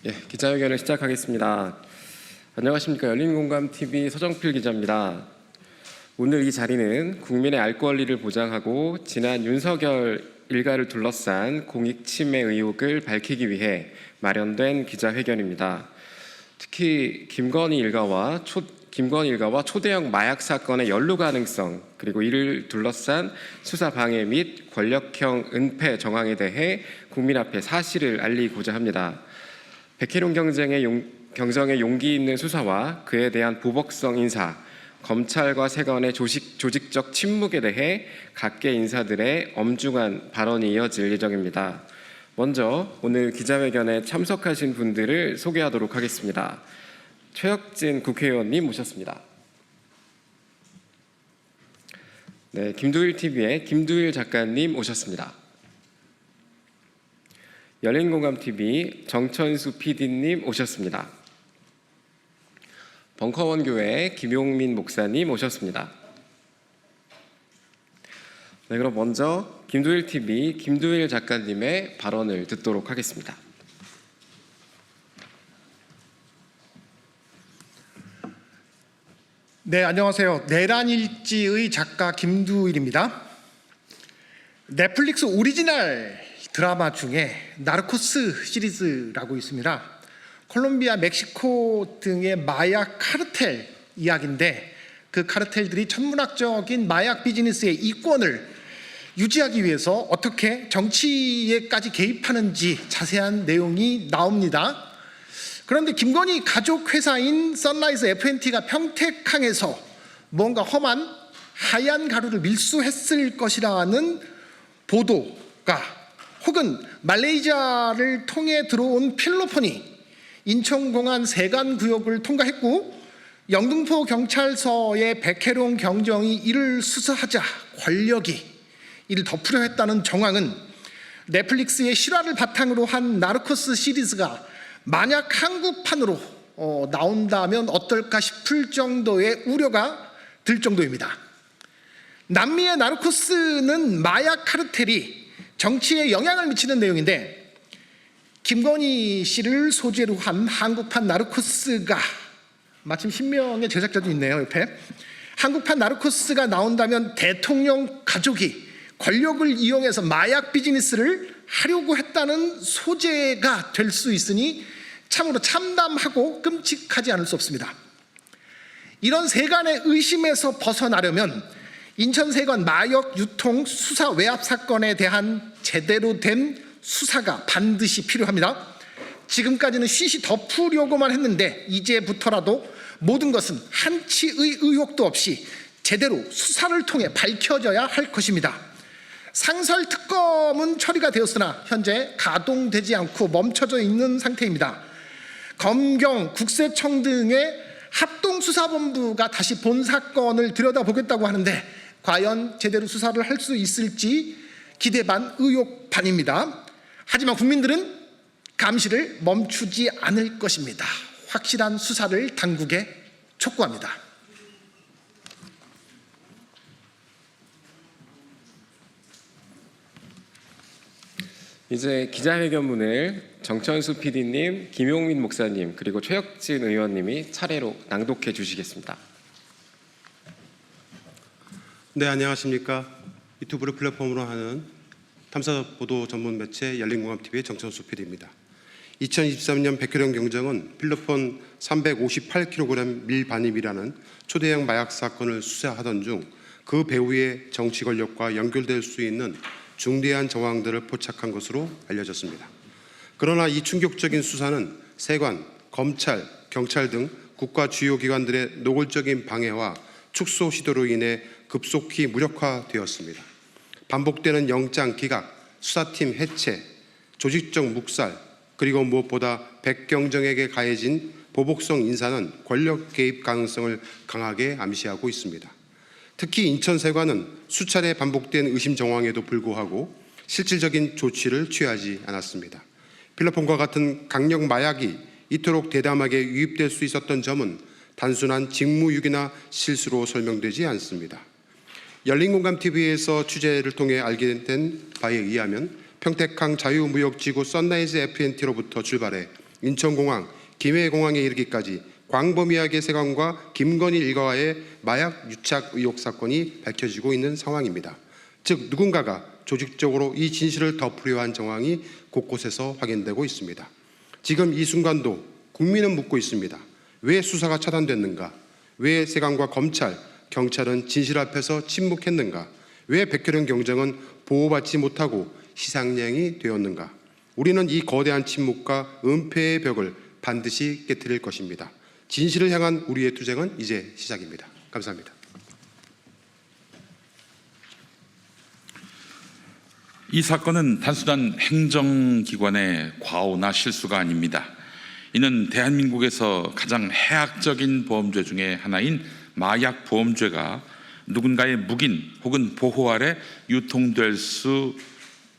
기자회견을 시작하겠습니다. 안녕하십니까. 열린공감TV 서정필 기자입니다. 오늘 이 자리는 국민의 알 권리를 보장하고 지난 윤석열 일가를 둘러싼 공익침해 의혹을 밝히기 위해 마련된 기자회견입니다. 특히 김건희 일가와 초대형 마약 사건의 연루 가능성, 그리고 이를 둘러싼 수사 방해 및 권력형 은폐 정황에 대해 국민 앞에 사실을 알리고자 합니다. 백혜룡 경정의 용기 있는 수사와 그에 대한 보복성 인사, 검찰과 세관의 조직적 침묵에 대해 각계 인사들의 엄중한 발언이 이어질 예정입니다. 먼저 오늘 기자회견에 참석하신 분들을 소개하도록 하겠습니다. 최혁진 국회의원님 모셨습니다. 김두일TV의 김두일 작가님 오셨습니다. 열린공감TV 정천수 PD님 오셨습니다. 벙커원교회 김용민 목사님 오셨습니다. 그럼 먼저 김두일TV 김두일 작가님의 발언을 듣도록 하겠습니다. 네, 안녕하세요. 내란일지의 작가 김두일입니다. 넷플릭스 오리지널 드라마 중에 나르코스 시리즈라고 있습니다. 콜롬비아, 멕시코 등의 마약 카르텔 이야기인데, 그 카르텔들이 천문학적인 마약 비즈니스의 이권을 유지하기 위해서 어떻게 정치에까지 개입하는지 자세한 내용이 나옵니다. 그런데 김건희 가족 회사인 선라이즈 FNT가 평택항에서 뭔가 험한 하얀 가루를 밀수했을 것이라는 보도가, 혹은 말레이시아를 통해 들어온 필로폰이 인천공안 세관구역을 통과했고 영등포 경찰서의 백혜룡 경정이 이를 수사하자 권력이 이를 덮으려 했다는 정황은 넷플릭스의 실화를 바탕으로 한 나르코스 시리즈가 만약 한국판으로 나온다면 어떨까 싶을 정도의 우려가 들 정도입니다. 남미의 나르코스는 마약 카르텔이 정치에 영향을 미치는 내용인데, 김건희 씨를 소재로 한 한국판 나르코스가, 마침 신명의 제작자도 있네요 옆에, 한국판 나르코스가 나온다면 대통령 가족이 권력을 이용해서 마약 비즈니스를 하려고 했다는 소재가 될 수 있으니 참으로 참담하고 끔찍하지 않을 수 없습니다. 이런 세간의 의심에서 벗어나려면 인천세관 마약 유통 수사 외압 사건에 대한 제대로 된 수사가 반드시 필요합니다. 지금까지는 쉬쉬 덮으려고만 했는데 이제부터라도 모든 것은 한치의 의혹도 없이 제대로 수사를 통해 밝혀져야 할 것입니다. 상설특검은 처리가 되었으나 현재 가동되지 않고 멈춰져 있는 상태입니다. 검경, 국세청 등의 합동수사본부가 다시 본 사건을 들여다보겠다고 하는데 과연 제대로 수사를 할 수 있을지 기대 반 의혹 반입니다. 하지만 국민들은 감시를 멈추지 않을 것입니다. 확실한 수사를 당국에 촉구합니다. 이제 기자회견문을 정천수 PD님, 김용민 목사님, 그리고 최혁진 의원님이 차례로 낭독해 주시겠습니다. 네, 안녕하십니까. 유튜브를 플랫폼으로 하는 탐사보도 전문 매체 열린공감TV의 정천수 PD입니다. 2023년 백혜룡 경정은 필로폰 358kg 밀반입이라는 초대형 마약 사건을 수사하던 중 그 배후의 정치 권력과 연결될 수 있는 중대한 정황들을 포착한 것으로 알려졌습니다. 그러나 이 충격적인 수사는 세관, 검찰, 경찰 등 국가 주요 기관들의 노골적인 방해와 축소 시도로 인해 급속히 무력화되었습니다. 반복되는 영장 기각, 수사팀 해체, 조직적 묵살, 그리고 무엇보다 백경정에게 가해진 보복성 인사는 권력 개입 가능성을 강하게 암시하고 있습니다. 특히 인천세관은 수차례 반복된 의심 정황에도 불구하고 실질적인 조치를 취하지 않았습니다. 필로폰과 같은 강력 마약이 이토록 대담하게 유입될 수 있었던 점은 단순한 직무유기나 실수로 설명되지 않습니다. 열린공감TV에서 취재를 통해 알게 된 바에 의하면 평택항 자유무역지구 선라이즈 FNT로부터 출발해 인천공항, 김해공항에 이르기까지 광범위하게 세관과 김건희 일가와의 마약 유착 의혹 사건이 밝혀지고 있는 상황입니다. 즉 누군가가 조직적으로 이 진실을 덮으려 한 정황이 곳곳에서 확인되고 있습니다. 지금 이 순간도 국민은 묻고 있습니다. 왜 수사가 차단됐는가? 왜 세관과 검찰, 경찰은 진실 앞에서 침묵했는가? 왜 백혜련 경정은 보호받지 못하고 희생양이 되었는가? 우리는 이 거대한 침묵과 은폐의 벽을 반드시 깨트릴 것입니다. 진실을 향한 우리의 투쟁은 이제 시작입니다. 감사합니다. 이 사건은 단순한 행정기관의 과오나 실수가 아닙니다. 이는 대한민국에서 가장 해악적인 범죄 중에 하나인 마약 보험죄가 누군가의 묵인 혹은 보호 아래 유통될 수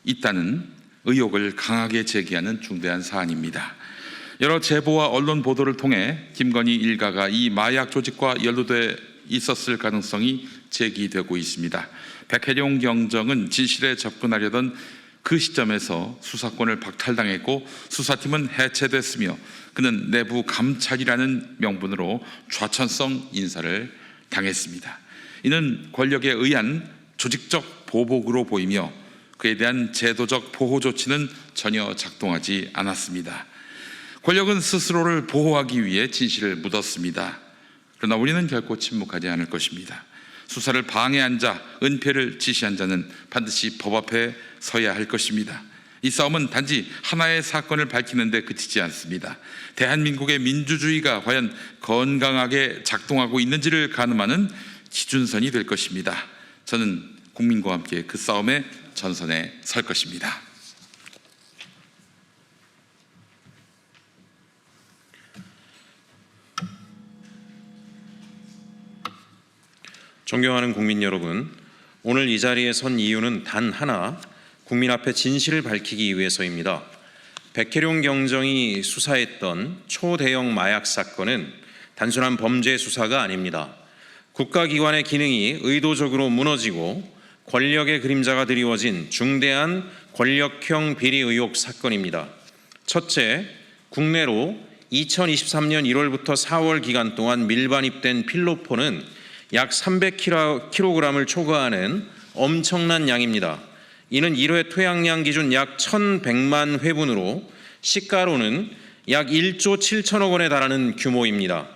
있다는 의혹을 강하게 제기하는 중대한 사안입니다. 여러 제보와 언론 보도를 통해 김건희 일가가 이 마약 조직과 연루돼 있었을 가능성이 제기되고 있습니다. 백혜련 경정은 진실에 접근하려던 그 시점에서 수사권을 박탈당했고 수사팀은 해체됐으며 그는 내부 감찰이라는 명분으로 좌천성 인사를 당했습니다. 이는 권력에 의한 조직적 보복으로 보이며 그에 대한 제도적 보호 조치는 전혀 작동하지 않았습니다. 권력은 스스로를 보호하기 위해 진실을 묻었습니다. 그러나 우리는 결코 침묵하지 않을 것입니다. 수사를 방해한 자, 은폐를 지시한 자는 반드시 법 앞에 서야 할 것입니다. 이 싸움은 단지 하나의 사건을 밝히는 데 그치지 않습니다. 대한민국의 민주주의가 과연 건강하게 작동하고 있는지를 가늠하는 기준선이 될 것입니다. 저는 국민과 함께 그 싸움의 전선에 설 것입니다. 존경하는 국민 여러분, 오늘 이 자리에 선 이유는 단 하나, 국민 앞에 진실을 밝히기 위해서입니다. 백혜련 경정이 수사했던 초대형 마약 사건은 단순한 범죄 수사가 아닙니다. 국가기관의 기능이 의도적으로 무너지고 권력의 그림자가 드리워진 중대한 권력형 비리 의혹 사건입니다. 첫째, 국내로 2023년 1월부터 4월 기간 동안 밀반입된 필로폰은 약 300kg을 초과하는 엄청난 양입니다. 이는 1회 토양량 기준 약 1,100만 회분으로 시가로는 약 1조 7천억 원에 달하는 규모입니다.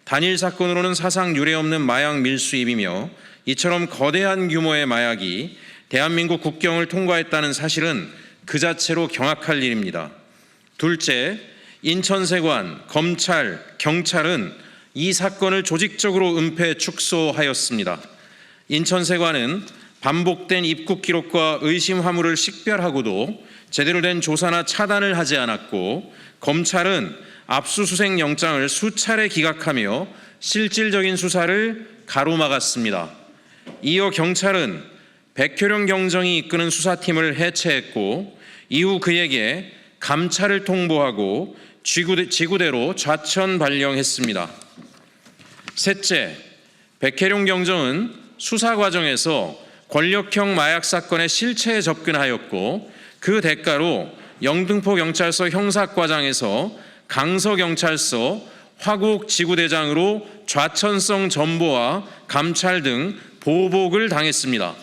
단일 사건으로는 사상 유례없는 마약 밀수입이며 이처럼 거대한 규모의 마약이 대한민국 국경을 통과했다는 사실은 그 자체로 경악할 일입니다. 둘째, 인천세관, 검찰, 경찰은 이 사건을 조직적으로 은폐 축소하였습니다. 인천세관은 반복된 입국 기록과 의심 화물을 식별하고도 제대로 된 조사나 차단을 하지 않았고, 검찰은 압수수색 영장을 수차례 기각하며 실질적인 수사를 가로막았습니다. 이어 경찰은 백혜련 경정이 이끄는 수사팀을 해체했고 이후 그에게 감찰을 통보하고 지구대로 좌천 발령했습니다. 셋째, 백혜련 경정은 수사 과정에서 권력형 마약 사건의 실체에 접근하였고 그 대가로 영등포 경찰서 형사과장에서 강서경찰서 화곡 지구대장으로 좌천성 전보와 감찰 등 보복을 당했습니다.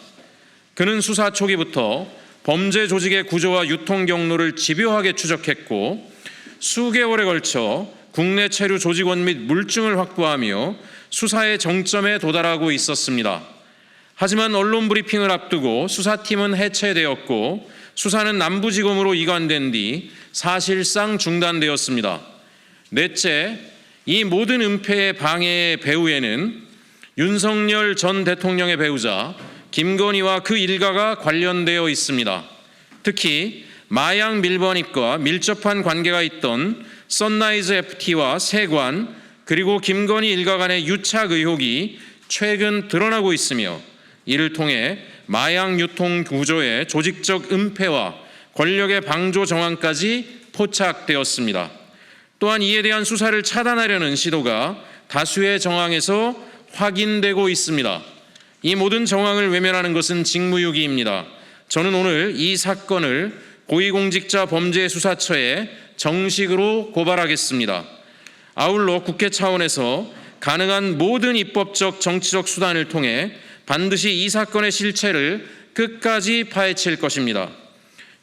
그는 수사 초기부터 범죄 조직의 구조와 유통 경로를 집요하게 추적했고 수개월에 걸쳐 국내 체류 조직원 및 물증을 확보하며 수사의 정점에 도달하고 있었습니다. 하지만 언론 브리핑을 앞두고 수사팀은 해체되었고 수사는 남부지검으로 이관된 뒤 사실상 중단되었습니다. 넷째, 이 모든 은폐의 방해의 배후에는 윤석열 전 대통령의 배우자 김건희와 그 일가가 관련되어 있습니다. 특히 마약 밀반입과 밀접한 관계가 있던 선라이즈 FT와 세관 그리고 김건희 일가 간의 유착 의혹이 최근 드러나고 있으며 이를 통해 마약 유통 구조의 조직적 은폐와 권력의 방조 정황까지 포착되었습니다. 또한 이에 대한 수사를 차단하려는 시도가 다수의 정황에서 확인되고 있습니다. 이 모든 정황을 외면하는 것은 직무유기입니다. 저는 오늘 이 사건을 고위공직자 범죄수사처에 정식으로 고발하겠습니다. 아울러 국회 차원에서 가능한 모든 입법적 정치적 수단을 통해 반드시 이 사건의 실체를 끝까지 파헤칠 것입니다.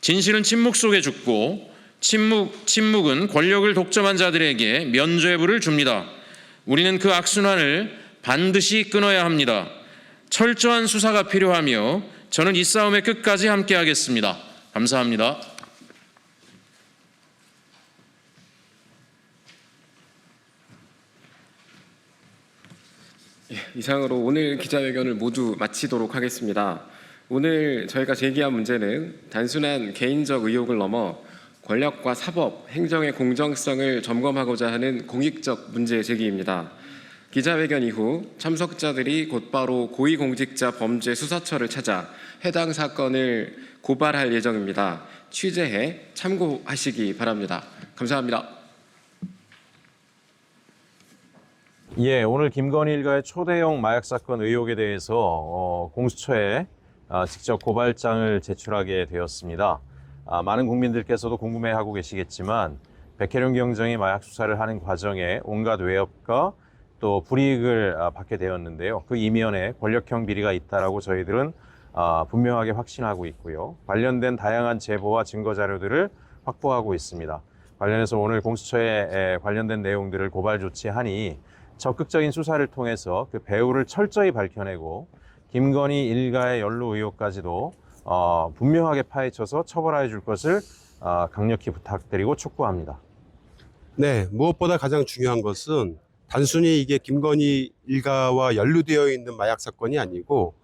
진실은 침묵 속에 죽고 침묵은 권력을 독점한 자들에게 면죄부를 줍니다. 우리는 그 악순환을 반드시 끊어야 합니다. 철저한 수사가 필요하며 저는 이 싸움에 끝까지 함께하겠습니다. 감사합니다. 이상으로 오늘 기자회견을 모두 마치도록 하겠습니다. 오늘 저희가 제기한 문제는 단순한 개인적 의혹을 넘어 권력과 사법, 행정의 공정성을 점검하고자 하는 공익적 문제 제기입니다. 기자회견 이후 참석자들이 곧바로 고위공직자 범죄 수사처를 찾아 해당 사건을 고발할 예정입니다. 취재해 참고하시기 바랍니다. 감사합니다. 예, 오늘 김건희 일가의 초대형 마약 사건 의혹에 대해서 공수처에 직접 고발장을 제출하게 되었습니다. 많은 국민들께서도 궁금해하고 계시겠지만 백혜룡 경정이 마약 수사를 하는 과정에 온갖 외압과 또 불이익을 받게 되었는데요. 그 이면에 권력형 비리가 있다라고 저희들은 분명하게 확신하고 있고요. 관련된 다양한 제보와 증거 자료들을 확보하고 있습니다. 관련해서 오늘 공수처에 관련된 내용들을 고발 조치하니 적극적인 수사를 통해서 그 배후를 철저히 밝혀내고 김건희 일가의 연루 의혹까지도 분명하게 파헤쳐서 처벌해 줄 것을 강력히 부탁드리고 촉구합니다. 네, 무엇보다 가장 중요한 것은 단순히 이게 김건희 일가와 연루되어 있는 마약 사건이 아니고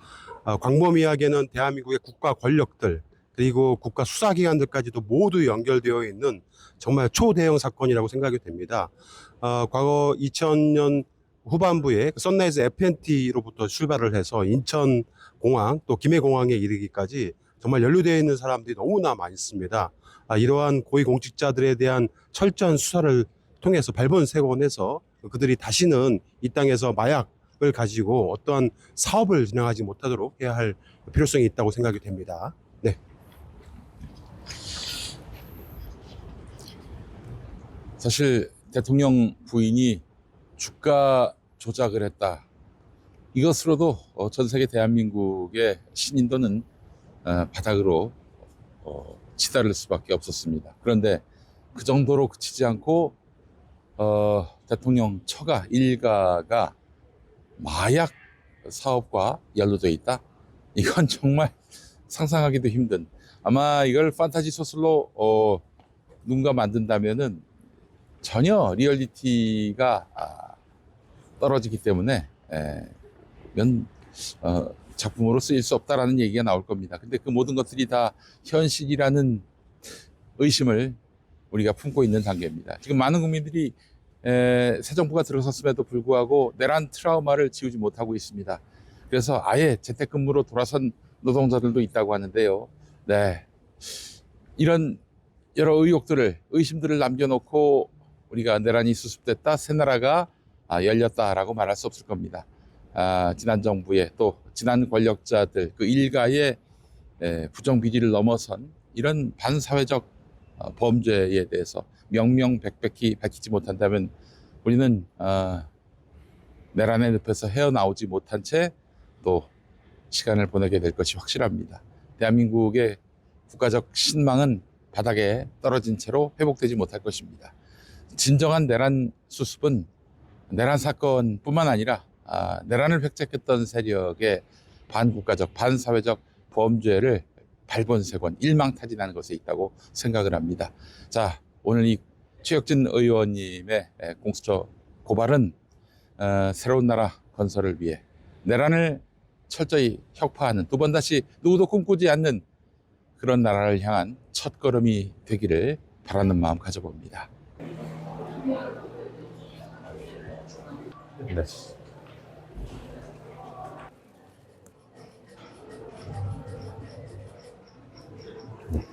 광범위하게는 대한민국의 국가 권력들 그리고 국가 수사기관들까지도 모두 연결되어 있는 정말 초대형 사건이라고 생각이 됩니다. 과거 2000년 후반부에 선라이즈 FNT로부터 출발을 해서 인천공항 또 김해공항에 이르기까지 정말 연루되어 있는 사람들이 너무나 많습니다. 이러한 고위공직자들에 대한 철저한 수사를 통해서 발본색원해서 그들이 다시는 이 땅에서 마약을 가지고 어떠한 사업을 진행하지 못하도록 해야 할 필요성이 있다고 생각이 됩니다. 네. 사실 대통령 부인이 주가 조작을 했다. 이것으로도 전 세계 대한민국의 신인도는 바닥으로 치달을 수밖에 없었습니다. 그런데 그 정도로 그치지 않고 대통령 처가 일가가 마약 사업과 연루되어 있다. 이건 정말 상상하기도 힘든. 아마 이걸 판타지 소설로 누군가 만든다면은 전혀 리얼리티가 떨어지기 때문에 이건 작품으로 쓰일 수 없다라는 얘기가 나올 겁니다. 근데 그 모든 것들이 다 현실이라는 의심을 우리가 품고 있는 단계입니다. 지금 많은 국민들이 새 정부가 들어섰음에도 불구하고 내란 트라우마를 지우지 못하고 있습니다. 그래서 아예 재택근무로 돌아선 노동자들도 있다고 하는데요. 네, 이런 여러 의심들을 남겨놓고 우리가 내란이 수습됐다, 새나라가 열렸다라고 말할 수 없을 겁니다. 지난 정부의 또 지난 권력자들 그 일가의 부정비리를 넘어선 이런 반사회적 범죄에 대해서 명명백백히 밝히지 못한다면 우리는 내란의 늪에서 헤어나오지 못한 채 또 시간을 보내게 될 것이 확실합니다. 대한민국의 국가적 신망은 바닥에 떨어진 채로 회복되지 못할 것입니다. 진정한 내란 수습은 내란 사건뿐만 아니라 내란을 획책했던 세력의 반국가적, 반사회적 범죄를 발본색원, 일망타진하는 것에 있다고 생각을 합니다. 자, 오늘 이 최혁진 의원님의 공수처 고발은 새로운 나라 건설을 위해 내란을 철저히 혁파하는, 두 번 다시 누구도 꿈꾸지 않는 그런 나라를 향한 첫걸음이 되기를 바라는 마음 가져봅니다. 네.